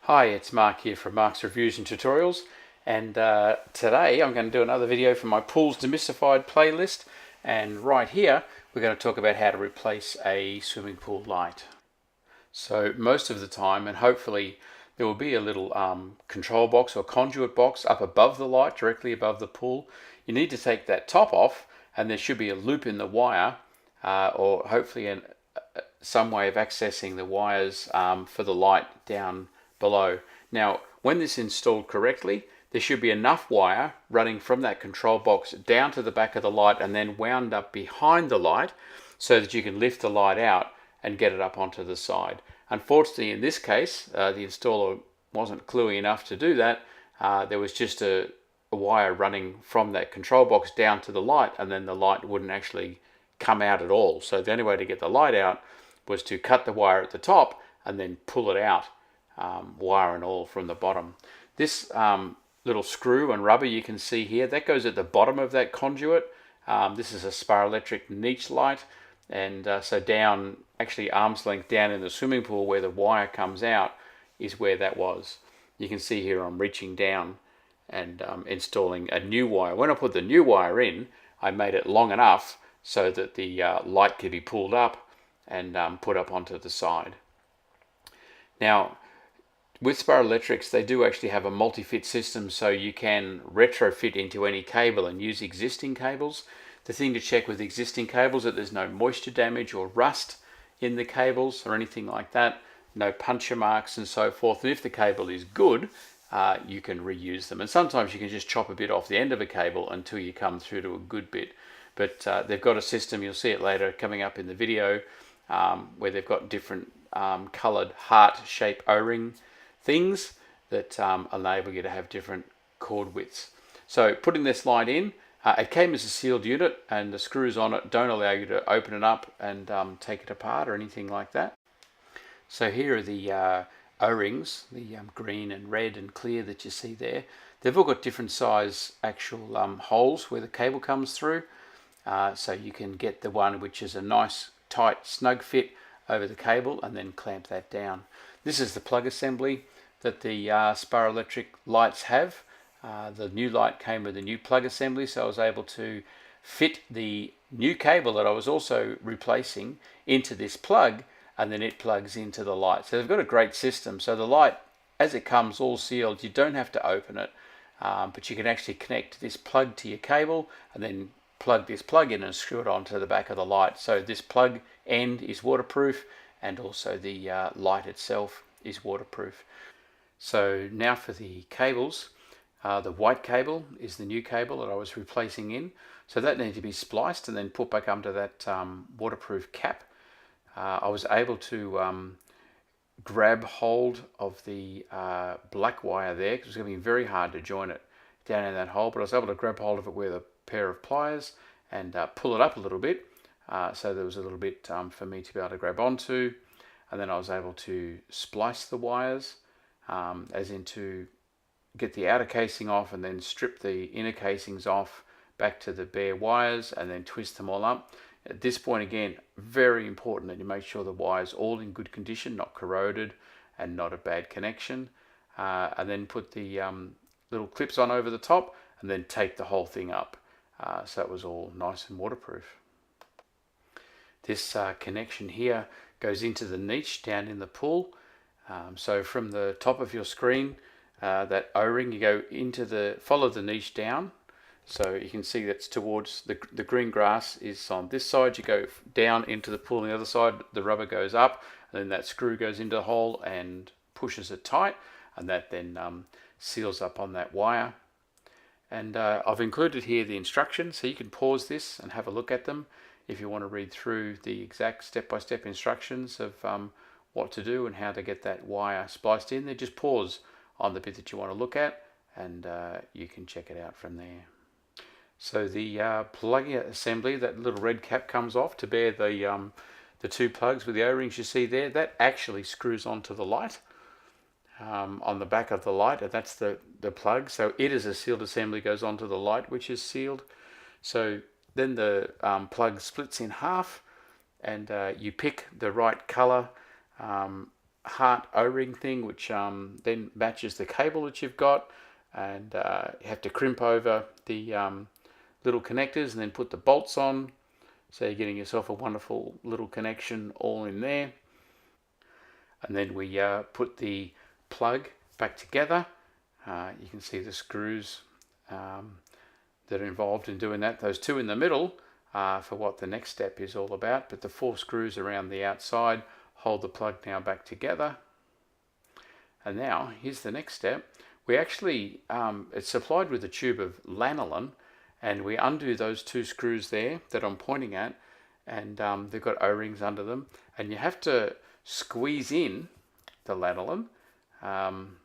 Hi, it's Mark here from Mark's Reviews and Tutorials, and today I'm going to do another video from my Pools Demystified playlist, and right here we're going to talk about how to replace a swimming pool light. So most of the time, and hopefully there will be a little control box or conduit box up above the light, directly above the pool. You need to take that top off, and there should be a loop in the wire, or hopefully some way of accessing the wires for the light down below. Now, when this is installed correctly, there should be enough wire running from that control box down to the back of the light and then wound up behind the light so that you can lift the light out and get it up onto the side. Unfortunately, in this case, the installer wasn't cluey enough to do that. There was just a wire running from that control box down to the light, and then the light wouldn't actually come out at all. So the only way to get the light out was to cut the wire at the top and then pull it out, wire and all, from the bottom. This little screw and rubber you can see here, that goes at the bottom of that conduit. This is a Spa Electric niche light, and so down, actually arm's length down in the swimming pool where the wire comes out is where that was. You can see here I'm reaching down and installing a new wire. When I put the new wire in, I made it long enough so that the light could be pulled up and put up onto the side. Now, with Spa Electrics, they do actually have a multi-fit system, so you can retrofit into any cable and use existing cables. The thing to check with existing cables is that there's no moisture damage or rust in the cables or anything like that, no puncture marks and so forth. And if the cable is good, you can reuse them. And sometimes you can just chop a bit off the end of a cable until you come through to a good bit. But they've got a system, you'll see it later coming up in the video, where they've got different coloured heart-shaped O-ring things that enable you to have different cord widths. So putting this light in, it came as a sealed unit, and the screws on it don't allow you to open it up and take it apart or anything like that. So here are the O-rings, the green and red and clear that you see there. They've all got different size actual holes where the cable comes through. So you can get the one which is a nice tight snug fit over the cable and then clamp that down. This is the plug assembly that the Spa Electric lights have. The new light came with a new plug assembly, so I was able to fit the new cable that I was also replacing into this plug, and then it plugs into the light. So they've got a great system. So the light, as it comes all sealed, you don't have to open it, but you can actually connect this plug to your cable and then plug this plug in and screw it onto the back of the light. So this plug end is waterproof, and also the light itself is waterproof. So now for the cables. The white cable is the new cable that I was replacing in. So that needed to be spliced and then put back under that waterproof cap. I was able to grab hold of the black wire there, because it was going to be very hard to join it down in that hole, but I was able to grab hold of it with a pair of pliers and pull it up a little bit, so there was a little bit for me to be able to grab onto, and then I was able to splice the wires, as in to get the outer casing off and then strip the inner casings off back to the bare wires and then twist them all up. At this point, again, very important that you make sure the wire's all in good condition, not corroded and not a bad connection, and then put the little clips on over the top and then tape the whole thing up, so it was all nice and waterproof. This connection here goes into the niche down in the pool. So from the top of your screen, that O-ring, you go into follow the niche down. So you can see that's towards the green grass is on this side. You go down into the pool on the other side, the rubber goes up, and then that screw goes into the hole and pushes it tight, and that then seals up on that wire. And I've included here the instructions, so you can pause this and have a look at them if you want to read through the exact step-by-step instructions of what to do and how to get that wire spliced in there. Just pause on the bit that you want to look at, and you can check it out from there. So the plug assembly, that little red cap comes off to bear the two plugs with the O-rings you see there. That actually screws onto the light, on the back of the light, and that's the plug. So it is a sealed assembly, goes onto the light, which is sealed. So then the plug splits in half, and you pick the right color heart O-ring thing, which then matches the cable that you've got, and you have to crimp over the little connectors and then put the bolts on. So you're getting yourself a wonderful little connection all in there. And then we put the plug back together. You can see the screws that are involved in doing that. Those two in the middle for what the next step is all about, but the 4 screws around the outside hold the plug now back together. And now here's the next step. We actually, it's supplied with a tube of lanolin, and we undo those 2 screws there that I'm pointing at, and they've got O-rings under them, and you have to squeeze in the lanolin, and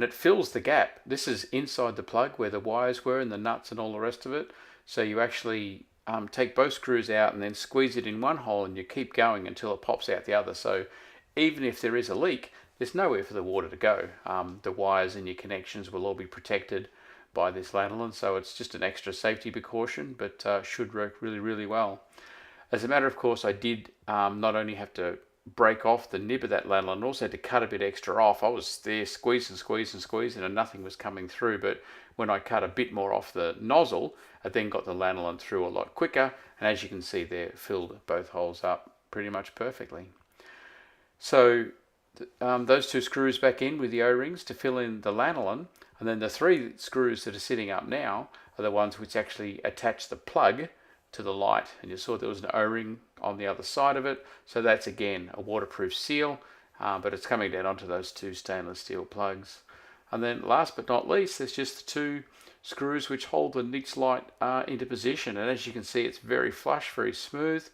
it fills the gap. This is inside the plug where the wires were and the nuts and all the rest of it. So you actually take both screws out and then squeeze it in one hole, and you keep going until it pops out the other. So even if there is a leak, there's nowhere for the water to go. The wires and your connections will all be protected by this lanolin, so it's just an extra safety precaution, but should work really, really well. As a matter of course, I did not only have to break off the nib of that lanolin, I also had to cut a bit extra off. I was there squeezing and nothing was coming through, but when I cut a bit more off the nozzle, I then got the lanolin through a lot quicker, and as you can see there, it filled both holes up pretty much perfectly. So those 2 screws back in with the O-rings to fill in the lanolin, and then the 3 screws that are sitting up now are the ones which actually attach the plug to the light, and you saw there was an O-ring on the other side of it, so that's again a waterproof seal, but it's coming down onto those 2 stainless steel plugs. And then last but not least, there's just the 2 screws which hold the Nix light into position, and as you can see, it's very flush, very smooth.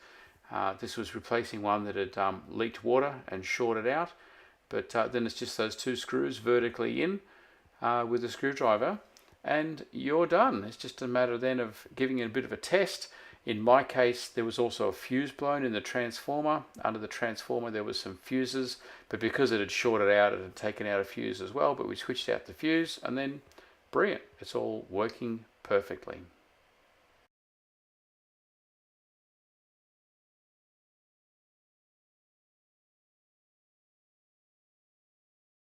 This was replacing one that had leaked water and shorted out, but then it's just those 2 screws vertically in with a screwdriver, and you're done. It's just a matter then of giving it a bit of a test. In my case, there was also a fuse blown in the transformer. Under the transformer there was some fuses, but because it had shorted out, it had taken out a fuse as well, but we switched out the fuse, and then brilliant, it's all working perfectly.